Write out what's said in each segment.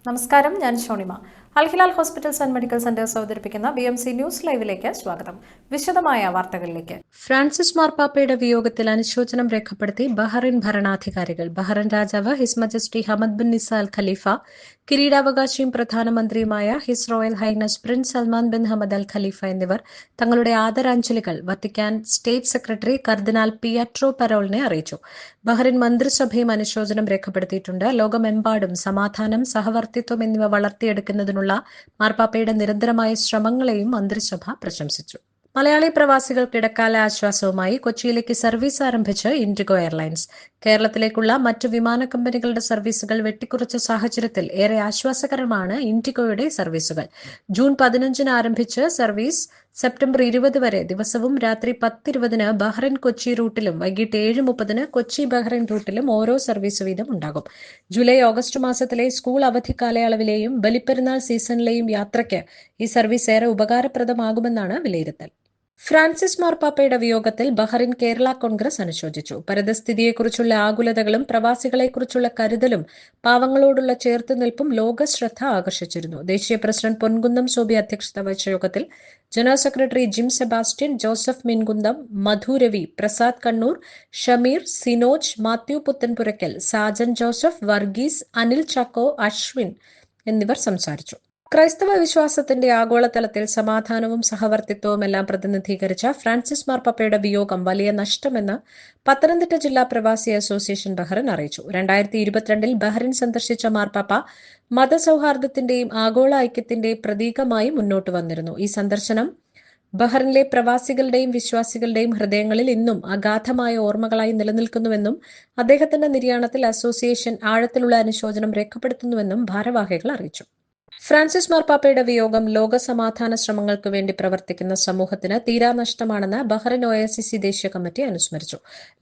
നമസ്കാരം, ഞാൻ Shonima. Al Hilal hospitals and medical centres അവതരിപ്പിക്കുന്ന BMC ന്യൂസ് ലൈവിലേക്ക് സ്വാഗതം. വിശദമായ വാർത്തകളിലേക്ക്. ഫ്രാൻസിസ് മാർപ്പാപ്പയുടെ വിയോഗത്തിൽ അനുശോചനം രേഖപ്പെടുത്തി ബഹ്റൈൻ ഭരണാധികാരികൾ. ബഹ്റൈൻ രാജാവ് His Majesty Hamad bin Isa Al Khalifa, കിരീടാവകാശിയും പ്രധാനമന്ത്രിയുമായ His Royal Highness Prince Salman bin Hamad Al Khalifa എന്നിവർ തങ്ങളുടെ ആദരാഞ്ജലികൾ Vatican state secretary cardinal Pietro പരോളിനെ അറിയിച്ചു. ബഹ്റൈൻ മന്ത്രിസഭയും അനുശോചനം രേഖപ്പെടുത്തിയിട്ടുണ്ട്. ലോകമെമ്പാടും സമാധാനം, സഹവർത്തിത്വം എന്നിവ വളർത്തിയെടുക്കുന്നതിനുള്ള മാർപ്പാപ്പയുടെ നിരന്തരമായ ശ്രമങ്ങളെയും മന്ത്രിസഭ പ്രശംസിച്ചു. മലയാളി പ്രവാസികൾക്ക് ഇടക്കാല ആശ്വാസവുമായി കൊച്ചിയിലേക്ക് സർവീസ് ആരംഭിച്ച് ഇൻഡിഗോ എയർലൈൻസ്. കേരളത്തിലേക്കുള്ള മറ്റു വിമാന കമ്പനികളുടെ സർവീസുകൾ വെട്ടിക്കുറച്ച സാഹചര്യത്തിൽ ഏറെ ആശ്വാസകരമാണ് ഇൻഡിഗോയുടെ സർവീസുകൾ. ജൂൺ 15 ആരംഭിച്ച് സർവീസ് സെപ്റ്റംബർ 20 വരെ ദിവസവും രാത്രി 10:20 ബഹ്റൈൻ കൊച്ചി റൂട്ടിലും വൈകിട്ട് 7:30 കൊച്ചി ബഹ്റൈൻ റൂട്ടിലും ഓരോ സർവീസ് വീതം ഉണ്ടാകും. ജൂലൈ ഓഗസ്റ്റ് മാസത്തിലെ സ്കൂൾ അവധി കാലയളവിലെയും ബലിപ്പെരുന്നാൾ സീസണിലെയും യാത്രയ്ക്ക് ഈ സർവീസ് ഏറെ ഉപകാരപ്രദമാകുമെന്നാണ് വിലയിരുത്തൽ. ഫ്രാൻസിസ് മാർപ്പാപ്പയുടെ വിയോഗത്തിൽ ബഹ്റൈൻ കേരള കോൺഗ്രസ് അനുശോചിച്ചു. പരിതസ്ഥിതിയെക്കുറിച്ചുള്ള ആകുലതകളും പ്രവാസികളെക്കുറിച്ചുള്ള കരുതലും പാവങ്ങളോടുള്ള ചേർത്തുനിൽപ്പും ലോക ശ്രദ്ധ ആകർഷിച്ചിരുന്നു. ദേശീയ പ്രസിഡന്റ് പൊൻകുന്നം സോബി അധ്യക്ഷത വഹിച്ച യോഗത്തിൽ ജനറൽ സെക്രട്ടറി ജിം സെബാസ്റ്റ്യൻ, ജോസഫ് മീൻകുന്നം, മധു രവി, പ്രസാദ് കണ്ണൂർ, ഷമീർ, സിനോജ്, മാത്യു പുത്തൻപുരയ്ക്കൽ, സാജൻ ജോസഫ്, വർഗീസ്, അനിൽ ചാക്കോ, അശ്വിൻ എന്നിവർ സംസാരിച്ചു. ക്രൈസ്തവ വിശ്വാസത്തിന്റെ ആഗോളതലത്തിൽ സമാധാനവും സഹവർത്തിത്വവും എല്ലാം പ്രതിനിധീകരിച്ച ഫ്രാൻസിസ് മാർപ്പാപ്പയുടെ വിയോഗം വലിയ നഷ്ടമെന്ന് പത്തനംതിട്ട ജില്ലാ പ്രവാസി അസോസിയേഷൻ ബഹ്റൈൻ അറിയിച്ചു. 2022 ബഹ്റൈൻ സന്ദർശിച്ച മാർപ്പാപ്പ മതസൗഹാർദ്ദത്തിന്റെയും ആഗോള ഐക്യത്തിന്റെയും പ്രതീകമായി മുന്നോട്ട് വന്നിരുന്നു. ഈ സന്ദർശനം ബഹ്റൈനിലെ പ്രവാസികളുടെയും വിശ്വാസികളുടെയും ഹൃദയങ്ങളിൽ ഇന്നും അഗാധമായ ഓർമ്മകളായി നിലനിൽക്കുന്നുവെന്നും അദ്ദേഹത്തിന്റെ നിര്യാണത്തിൽ അസോസിയേഷൻ ആഴത്തിലുള്ള അനുശോചനം രേഖപ്പെടുത്തുന്നുവെന്നും ഭാരവാഹികൾ അറിയിച്ചു. ഫ്രാൻസിസ് മാർപ്പാപ്പയുടെ വിയോഗം ലോക സമാധാന ശ്രമങ്ങൾക്ക് വേണ്ടി പ്രവർത്തിക്കുന്ന സമൂഹത്തിന് തീരാനഷ്ടമാണെന്ന് ബഹ്റൈൻ OICC ദേശീയ കമ്മിറ്റി അനുസ്മരിച്ചു.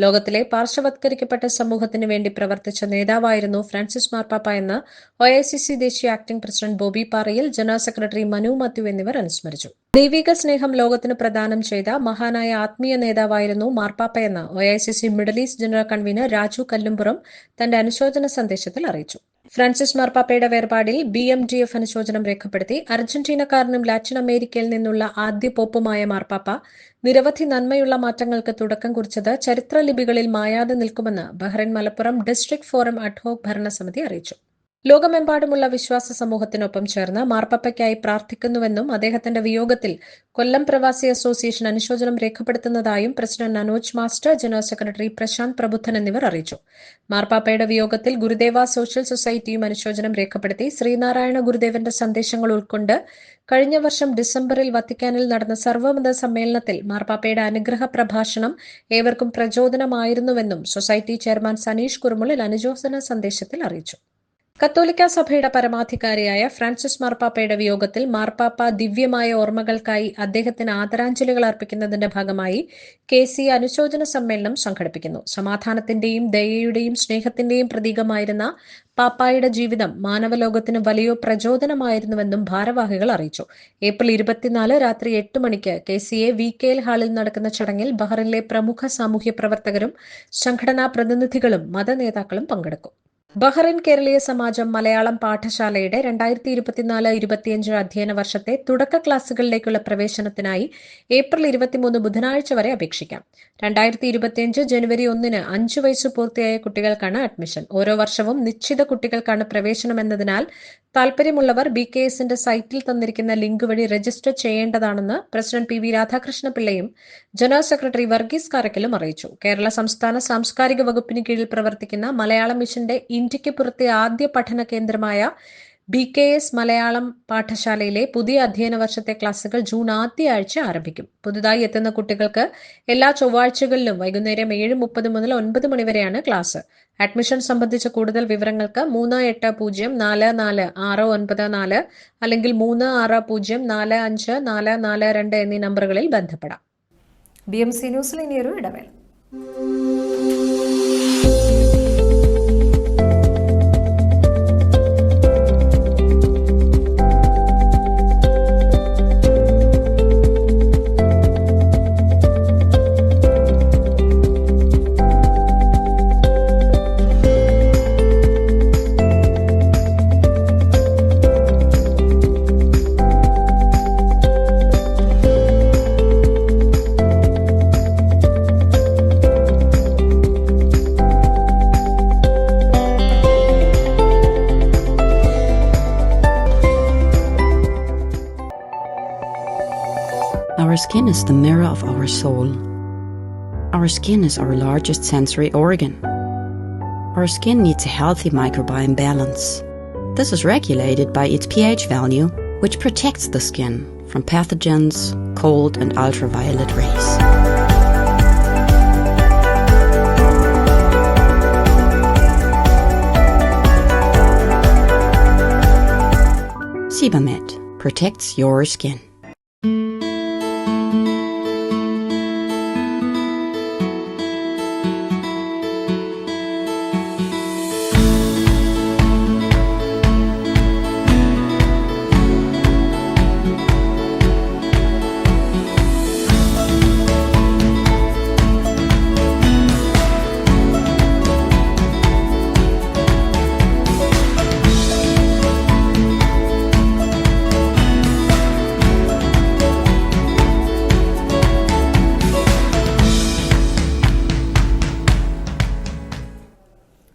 ലോകത്തിലെ പാർശ്വവത്കരിക്കപ്പെട്ട സമൂഹത്തിന് വേണ്ടി പ്രവർത്തിച്ച നേതാവായിരുന്നു ഫ്രാൻസിസ് മാർപ്പാപ്പ എന്ന് OICC ദേശീയ ആക്ടിംഗ് പ്രസിഡന്റ് ബോബി പാറയിൽ, ജനറൽ സെക്രട്ടറി മനു മാത്യു എന്നിവർ അനുസ്മരിച്ചു. ദൈവിക സ്നേഹം ലോകത്തിന് പ്രദാനം ചെയ്ത മഹാനായ ആത്മീയ നേതാവായിരുന്നു മാർപ്പാപ്പയെന്ന് OICC middle east general convener Raju Kallumpuram തന്റെ അനുശോചന സന്ദേശത്തിൽ അറിയിച്ചു. ഫ്രാൻസിസ് മാർപ്പാപ്പയുടെ വേർപാടിൽ BMDF അനുശോചനം രേഖപ്പെടുത്തി. അർജന്റീനക്കാരനും ലാറ്റിൻ അമേരിക്കയിൽ നിന്നുള്ള ആദ്യ പോപ്പുമായ മാർപ്പാപ്പ നിരവധി നന്മയുള്ള മാറ്റങ്ങൾക്ക് തുടക്കം കുറിച്ചത് ചരിത്രലിപികളിൽ മായാതെ നിൽക്കുമെന്ന് Bahrain Malappuram district forum ad hoc ഭരണസമിതി അറിയിച്ചു. ലോകമെമ്പാടുമുള്ള വിശ്വാസ സമൂഹത്തിനൊപ്പം ചേർന്ന് മാർപ്പാപ്പയ്ക്കായി പ്രാർത്ഥിക്കുന്നുവെന്നും അദ്ദേഹത്തിന്റെ വിയോഗത്തിൽ കൊല്ലം പ്രവാസി അസോസിയേഷൻ അനുശോചനം രേഖപ്പെടുത്തുന്നതായും president Anoj master, general secretary Prashanth Prabuddhan എന്നിവർ അറിയിച്ചു. മാർപ്പാപ്പയുടെ വിയോഗത്തിൽ ഗുരുദേവ സോഷ്യൽ സൊസൈറ്റിയും അനുശോചനം രേഖപ്പെടുത്തി. ശ്രീനാരായണ ഗുരുദേവന്റെ സന്ദേശങ്ങൾ ഉൾക്കൊണ്ട് കഴിഞ്ഞ വർഷം ഡിസംബറിൽ വത്തിക്കാനിൽ നടന്ന സർവ്വമത സമ്മേളനത്തിൽ മാർപ്പാപ്പയുടെ അനുഗ്രഹ പ്രഭാഷണം ഏവർക്കും പ്രചോദനമായിരുന്നുവെന്നും സൊസൈറ്റി ചെയർമാൻ സനീഷ് കുറുമുള്ളിൽ അനുശോചന സന്ദേശത്തിൽ അറിയിച്ചു. കത്തോലിക്ക സഭയുടെ പരമാധികാരിയായ ഫ്രാൻസിസ് മാർപ്പാപ്പയുടെ വിയോഗത്തിൽ മാർപ്പാപ്പ ദിവ്യമായ ഓർമ്മകൾക്കായി അദ്ദേഹത്തിന് ആദരാഞ്ജലികൾ അർപ്പിക്കുന്നതിന്റെ ഭാഗമായി KC അനുശോചന സമ്മേളനം സംഘടിപ്പിക്കുന്നു. സമാധാനത്തിന്റെയും ദയയുടെയും സ്നേഹത്തിന്റെയും പ്രതീകമായിരുന്ന പാപ്പായുടെ ജീവിതം മാനവലോകത്തിന് വലിയ പ്രചോദനമായിരുന്നുവെന്നും ഭാരവാഹികൾ അറിയിച്ചു. ഏപ്രിൽ 24 രാത്രി 8 മണിക്ക് KCA VKL ഹാളിൽ നടക്കുന്ന ചടങ്ങിൽ ബഹ്റൈനിലെ പ്രമുഖ സാമൂഹ്യ പ്രവർത്തകരും സംഘടനാ പ്രതിനിധികളും മതനേതാക്കളും പങ്കെടുക്കും. ബഹ്റൈൻ കേരളീയ സമാജം മലയാളം പാഠശാലയുടെ 2024-25 അധ്യയന വർഷത്തെ തുടക്ക ക്ലാസുകളിലേക്കുള്ള പ്രവേശനത്തിനായി ഏപ്രിൽ 23 ബുധനാഴ്ച വരെ അപേക്ഷിക്കാം. 2025 ജനുവരി 1 5 വയസ്സ് പൂർത്തിയായ കുട്ടികൾക്കാണ് അഡ്മിഷൻ. ഓരോ വർഷവും നിശ്ചിത കുട്ടികൾക്കാണ് പ്രവേശനം എന്നതിനാൽ താൽപര്യമുള്ളവർ BKSന്റെ സൈറ്റിൽ തന്നിരിക്കുന്ന ലിങ്ക് വഴി രജിസ്റ്റർ ചെയ്യേണ്ടതാണെന്ന് പ്രസിഡന്റ് PV രാധാകൃഷ്ണപിള്ളയും ജനറൽ സെക്രട്ടറി വർഗീസ് കാരക്കലും അറിയിച്ചു. കേരള സംസ്ഥാന സാംസ്കാരിക വകുപ്പിന് കീഴിൽ പ്രവർത്തിക്കുന്ന മലയാളം മിഷന്റെ ഇന്ത്യക്ക് പുറത്തെ ആദ്യ പഠന കേന്ദ്രമായ BKS മലയാളം പാഠശാലയിലെ പുതിയ അധ്യയന വർഷത്തെ ക്ലാസുകൾ ജൂൺ ആദ്യ ആഴ്ച ആരംഭിക്കും. പുതുതായി എത്തുന്ന കുട്ടികൾക്ക് എല്ലാ ചൊവ്വാഴ്ചകളിലും വൈകുന്നേരം 7:30 മുതൽ 9 മണി വരെയാണ് ക്ലാസ്. അഡ്മിഷൻ സംബന്ധിച്ച കൂടുതൽ വിവരങ്ങൾക്ക് 38044694 അല്ലെങ്കിൽ 36045442 എന്നീ നമ്പറുകളിൽ ബന്ധപ്പെടാം. BMC ന്യൂസിൽ ഇനിയൊരു ഇടവേള. skin is the mirror of our soul. Our skin is our largest sensory organ. Our skin needs a healthy microbiome balance. This is regulated by its pH value, which protects the skin from pathogens, cold and ultraviolet rays. Sebamed protects your skin.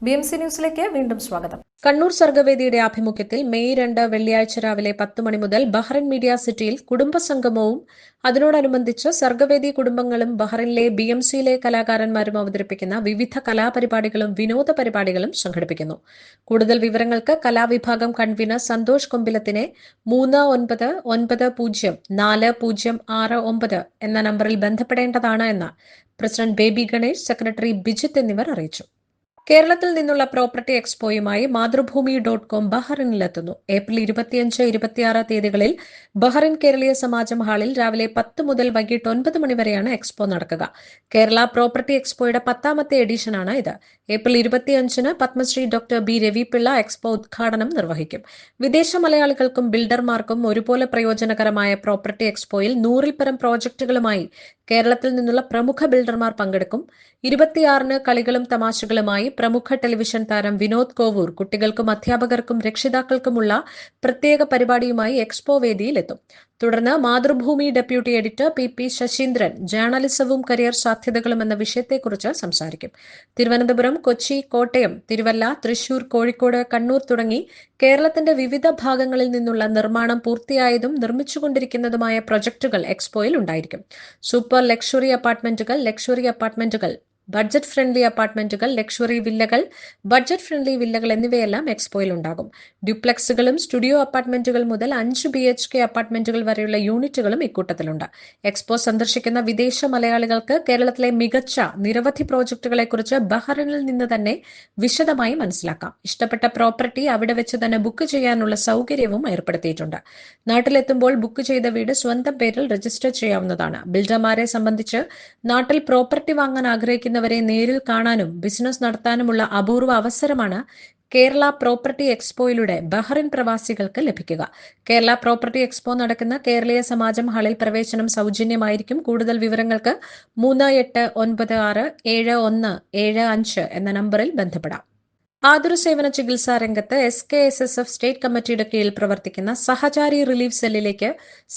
BMC ന്യൂസിലേക്ക് വീണ്ടും സ്വാഗതം. കണ്ണൂർ സർഗവേദിയുടെ ആഭിമുഖ്യത്തിൽ May 2 വെള്ളിയാഴ്ച രാവിലെ 10 മണി മുതൽ Bahrain media സിറ്റിയിൽ കുടുംബസംഗമവും അതിനോടനുബന്ധിച്ച് സർഗവേദി കുടുംബങ്ങളും ബഹ്റിനിലെ BMCയിലെ കലാകാരന്മാരും അവതരിപ്പിക്കുന്ന വിവിധ കലാപരിപാടികളും വിനോദ പരിപാടികളും സംഘടിപ്പിക്കുന്നു. കൂടുതൽ വിവരങ്ങൾക്ക് കലാവിഭാഗം കൺവീനർ സന്തോഷ് കൊമ്പിലത്തിനെ 39904069 എന്ന നമ്പറിൽ ബന്ധപ്പെടേണ്ടതാണ് എന്ന് president baby Ganesh, secretary Bijith എന്നിവർ അറിയിച്ചു. കേരളത്തിൽ നിന്നുള്ള പ്രോപ്പർട്ടി എക്സ്പോയുമായി മാതൃഭൂമി.com ബഹ്റിനിലെത്തുന്നു. ഏപ്രിൽ 25-26 തീയതികളിൽ ബഹ്റിൻ കേരളീയ സമാജം ഹാളിൽ രാവിലെ 10 മുതൽ വൈകിട്ട് 9 മണി വരെയാണ് എക്സ്പോ നടക്കുക. കേരള പ്രോപ്പർട്ടി എക്സ്പോയുടെ 10ാമത്തെ എഡിഷനാണ് ഇത്. ഏപ്രിൽ 25-ന് Padmashri doctor B Ravi Pillai expo ഉദ്ഘാടനം നിർവഹിക്കും. വിദേശ മലയാളികൾക്കും ബിൽഡർമാർക്കും ഒരുപോലെ പ്രയോജനകരമായ പ്രോപ്പർട്ടി എക്സ്പോയിൽ 100-ൽ പരം പ്രോജക്ടുകളുമായി കേരളത്തിൽ നിന്നുള്ള പ്രമുഖ ബിൽഡർമാർ പങ്കെടുക്കും. 26-ന് കളികളും തമാശകളുമായി പ്രമുഖ ടെലിവിഷൻ താരം വിനോദ് കോവൂർ കുട്ടികൾക്കും അധ്യാപകർക്കും രക്ഷിതാക്കൾക്കുമുള്ള പ്രത്യേക പരിപാടിയുമായി എക്സ്പോ വേദിയിലെത്തും. തുടർന്ന് Mathrubhumi deputy editor PP Sasheendran ജേർണലിസവും കരിയർ സാധ്യതകളും എന്ന വിഷയത്തെക്കുറിച്ച് സംസാരിക്കും. തിരുവനന്തപുരം, കൊച്ചി, കോട്ടയം, തിരുവല്ല, തൃശൂർ, കോഴിക്കോട്, കണ്ണൂർ തുടങ്ങി കേരളത്തിന്റെ വിവിധ ഭാഗങ്ങളിൽ നിന്നുള്ള നിർമ്മാണം പൂർത്തിയായതും നിർമ്മിച്ചുകൊണ്ടിരിക്കുന്നതുമായ പ്രൊജക്ടുകൾ എക്സ്പോയിൽ ഉണ്ടായിരിക്കും. സൂപ്പർ ലക്ഷറി അപ്പാർട്ട്മെന്റുകൾ, ബഡ്ജറ്റ് ഫ്രണ്ട്ലി അപ്പാർട്ട്മെന്റുകൾ, ലക്ഷറി വില്ലകൾ, ബഡ്ജറ്റ് ഫ്രണ്ട്ലി വില്ലകൾ എന്നിവയെല്ലാം എക്സ്പോയിൽ ഉണ്ടാകും. ഡ്യൂപ്ലക്സുകളും സ്റ്റുഡിയോ അപ്പാർട്ട്മെന്റുകൾ മുതൽ 5 BHK അപ്പാർട്ട്മെന്റുകൾ വരെയുള്ള യൂണിറ്റുകളും ഇക്കൂട്ടത്തിലുണ്ട്. എക്സ്പോ സന്ദർശിക്കുന്ന വിദേശ മലയാളികൾക്ക് കേരളത്തിലെ മികച്ച നിരവധി പ്രോജക്ടുകളെക്കുറിച്ച് ബഹ്റിനിൽ നിന്ന് തന്നെ വിശദമായി മനസ്സിലാക്കാം. ഇഷ്ടപ്പെട്ട പ്രോപ്പർട്ടി അവിടെ വെച്ച് തന്നെ ബുക്ക് ചെയ്യാനുള്ള സൗകര്യവും ഏർപ്പെടുത്തിയിട്ടുണ്ട്. നാട്ടിലെത്തുമ്പോൾ ബുക്ക് ചെയ്ത വീട് സ്വന്തം പേരിൽ രജിസ്റ്റർ ചെയ്യാവുന്നതാണ്. ബിൽഡർമാരെ സംബന്ധിച്ച് നാട്ടിൽ പ്രോപ്പർട്ടി വാങ്ങാൻ ആഗ്രഹിക്കുന്നവരെ നേരിൽ കാണാനും ബിസിനസ് നടത്താനുമുള്ള അപൂർവ അവസരമാണ് കേരള പ്രോപ്പർട്ടി എക്സ്പോയിലൂടെ ബഹ്റിൻ പ്രവാസികൾക്ക് ലഭിക്കുക. കേരള പ്രോപ്പർട്ടി എക്സ്പോ നടക്കുന്ന കേരളീയ സമാജം ഹാളിൽ പ്രവേശനം സൗജന്യമായിരിക്കും. കൂടുതൽ വിവരങ്ങൾക്ക് 38967175 എന്ന നമ്പറിൽ ബന്ധപ്പെടാം. ആതുരസേവന ചികിത്സാ രംഗത്ത് SKSSF സ്റ്റേറ്റ് കമ്മിറ്റിയുടെ കീഴിൽ പ്രവർത്തിക്കുന്ന സഹചാരി റിലീഫ് സെല്ലിലേക്ക്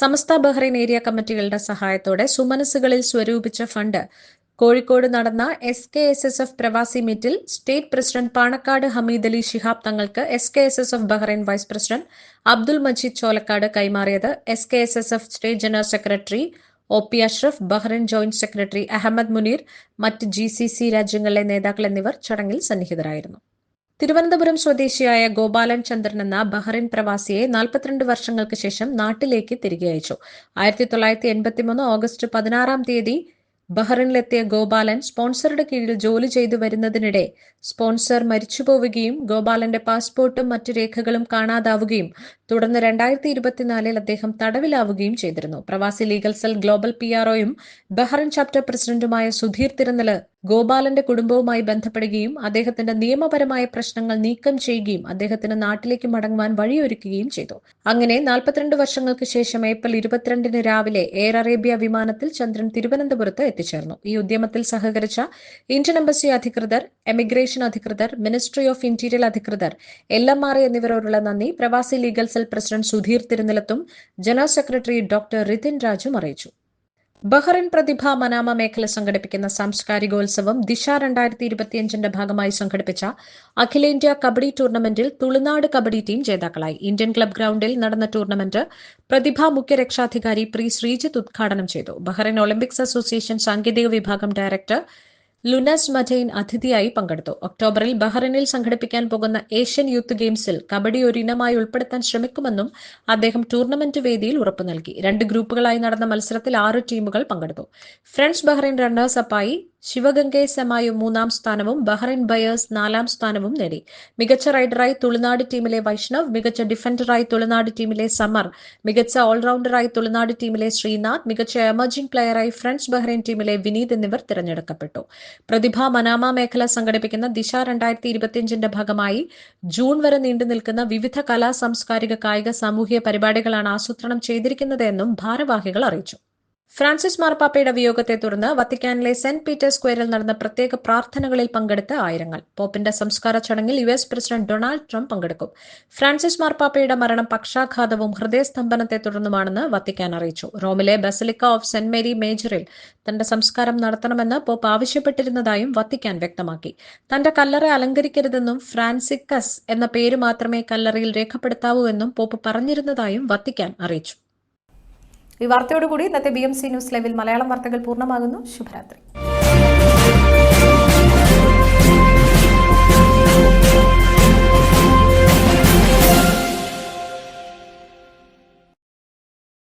സമസ്ത ബഹ്റൈൻ ഏരിയ കമ്മിറ്റികളുടെ സഹായത്തോടെ സുമനസ്സുകളിൽ സ്വരൂപിച്ച ഫണ്ട് കോഴിക്കോട് നടന്ന SKSSF പ്രവാസി മീറ്റിൽ സ്റ്റേറ്റ് പ്രസിഡന്റ് പാണക്കാട് ഹമീദ് അലി ശിഹാബ് തങ്ങൾക്ക് SKSSF Bahrain vice president Abdul Majeed Cholakkad കൈമാറിയത്. SKSSF state general secretary OP Ashraf, Bahrain joint secretary Ahmed Muneer, മറ്റ് GCC രാജ്യങ്ങളിലെ നേതാക്കൾ എന്നിവർ ചടങ്ങിൽ സന്നിഹിതരായിരുന്നു. തിരുവനന്തപുരം സ്വദേശിയായ ഗോപാലൻ ചന്ദ്രൻ എന്ന ബഹ്റിൻ പ്രവാസിയെ 42 വർഷങ്ങൾക്ക് ശേഷം നാട്ടിലേക്ക് തിരികെ അയച്ചു. 1983 ഓഗസ്റ്റ് 16 തീയതി ബഹ്റിനിലെത്തിയ ഗോപാലൻ സ്പോൺസറുടെ കീഴിൽ ജോലി ചെയ്തു വരുന്നതിനിടെ സ്പോൺസർ മരിച്ചുപോവുകയും ഗോപാലന്റെ പാസ്പോർട്ടും മറ്റു രേഖകളും കാണാതാവുകയും തുടർന്ന് 2024 അദ്ദേഹം തടവിലാവുകയും ചെയ്തിരുന്നു. പ്രവാസി ലീഗൽ സെൽ ഗ്ലോബൽ PROയും ബഹ്റിൻ ചാപ്റ്റർ പ്രസിഡന്റുമായ സുധീർ തിരുനെല് ഗോപാലന്റെ കുടുംബവുമായി ബന്ധപ്പെടുകയും അദ്ദേഹത്തിന്റെ നിയമപരമായ പ്രശ്നങ്ങൾ നീക്കം ചെയ്യുകയും അദ്ദേഹത്തിന് നാട്ടിലേക്ക് മടങ്ങുവാൻ വഴിയൊരുക്കുകയും ചെയ്തു. അങ്ങനെ 42 വർഷങ്ങൾക്ക് ശേഷം ഏപ്രിൽ 22 രാവിലെ എയർ അറേബ്യ വിമാനത്തിൽ ചന്ദ്രൻ തിരുവനന്തപുരത്ത് എത്തിച്ചേർന്നു. ഈ ഉദ്യമത്തിൽ സഹകരിച്ച ഇന്ത്യൻ എംബസി അധികൃതർ, എമിഗ്രേഷൻ അധികൃതർ, മിനിസ്ട്രി ഓഫ് ഇന്റീരിയർ അധികൃതർ, LMRA എന്നിവരോടുള്ള നന്ദി Pravasi legal cell president Sudheer തിരുനെലത്തും ജനറൽ സെക്രട്ടറി ഡോക്ടർ റിതിൻ രാജും അറിയിച്ചു. ബഹ്റിൻ പ്രതിഭ മനാമ മേഖല സംഘടിപ്പിക്കുന്ന സാംസ്കാരികോത്സവം ദിശ 2025 ഭാഗമായി സംഘടിപ്പിച്ച അഖിലേന്ത്യാ കബഡി ടൂർണമെന്റിൽ തുളുനാട് കബഡി ടീം ജേതാക്കളായി. ഇന്ത്യൻ ക്ലബ് ഗ്രൌണ്ടിൽ നടന്ന ടൂർണമെന്റ് പ്രതിഭ മുഖ്യ രക്ഷാധികാരി പ്രി ശ്രീജിത്ത് ഉദ്ഘാടനം ചെയ്തു. ബഹ്റിൻ ഒളിമ്പിക്സ് അസോസിയേഷൻ സാങ്കേതിക വിഭാഗം ഡയറക്ടർ ലുനസ് മറ്റൈൻ അതിഥിയായി പങ്കെടുത്തു. ഒക്ടോബറിൽ ബഹ്റിനിൽ സംഘടിപ്പിക്കാൻ പോകുന്ന ഏഷ്യൻ യൂത്ത് ഗെയിംസിൽ കബഡി ഒരു ഇനമായി ഉൾപ്പെടുത്താൻ ശ്രമിക്കുമെന്നും അദ്ദേഹം ടൂർണമെന്റ് വേദിയിൽ ഉറപ്പു നൽകി. 2 ഗ്രൂപ്പുകളായി നടന്ന മത്സരത്തിൽ 6 ടീമുകൾ പങ്കെടുത്തു. ഫ്രണ്ട്സ് ബഹ്റിൻ റണ്ണേഴ്സ് അപ്പായി ശിവഗംഗെ സെമായു 3ാം സ്ഥാനവും ബഹ്റിൻ ബയേഴ്സ് 4ാം സ്ഥാനവും നേടി. മികച്ച റൈഡറായി തുളുനാട് ടീമിലെ വൈഷ്ണവ്, മികച്ച ഡിഫൻഡറായി തുളുനാട് ടീമിലെ സമർ, മികച്ച ഓൾറൗണ്ടറായി തുളുനാട് ടീമിലെ ശ്രീനാഥ്, മികച്ച എമർജിംഗ് പ്ലെയറായി ഫ്രണ്ട്സ് ബഹ്റിൻ ടീമിലെ വിനീത് എന്നിവർ തിരഞ്ഞെടുക്കപ്പെട്ടു. പ്രതിഭ മനാമ മേഖല സംഘടിപ്പിക്കുന്ന ദിശ 2025 ഭാഗമായി ജൂൺ വരെ നീണ്ടുനിൽക്കുന്ന വിവിധ കലാ, സാംസ്കാരിക, കായിക, സാമൂഹിക പരിപാടികളാണ് ആസൂത്രണം ചെയ്തിരിക്കുന്നതെന്നും ഭാരവാഹികൾ അറിയിച്ചു. ഫ്രാൻസിസ് മാർപ്പാപ്പയുടെ വിയോഗത്തെ തുടർന്ന് വത്തിക്കാനിലെ സെന്റ് പീറ്റേഴ്സ് സ്ക്വയറിൽ നടന്ന പ്രത്യേക പ്രാർത്ഥനകളിൽ പങ്കെടുത്ത ആയിരങ്ങൾ. പോപ്പിന്റെ സംസ്കാര ചടങ്ങിൽ US പ്രസിഡന്റ് ഡൊണാൾഡ് ട്രംപ് പങ്കെടുക്കും. ഫ്രാൻസിസ് മാർപ്പാപ്പയുടെ മരണം പക്ഷാഘാതവും ഹൃദയസ്തംഭനത്തെ തുടർന്നുമാണെന്ന് വത്തിക്കാൻ അറിയിച്ചു. റോമിലെ ബസലിക്ക ഓഫ് സെന്റ് മേരി മേജറിൽ തന്റെ സംസ്കാരം നടത്തണമെന്ന് പോപ്പ് ആവശ്യപ്പെട്ടിരുന്നതായും വത്തിക്കാൻ വ്യക്തമാക്കി. തന്റെ കല്ലറ അലങ്കരിക്കരുതെന്നും ഫ്രാൻസിക്കസ് എന്ന പേര് മാത്രമേ കല്ലറയിൽ രേഖപ്പെടുത്താവൂ എന്നും പോപ്പ് പറഞ്ഞിരുന്നതായും വത്തിക്കാൻ അറിയിച്ചു. ഈ വാർത്തയോടുകൂടി ഇന്നത്തെ BMC ന്യൂസ് ലൈവിൽ മലയാളം വാർത്തകൾ പൂർണ്ണമാകുന്നു. ശുഭരാത്രി.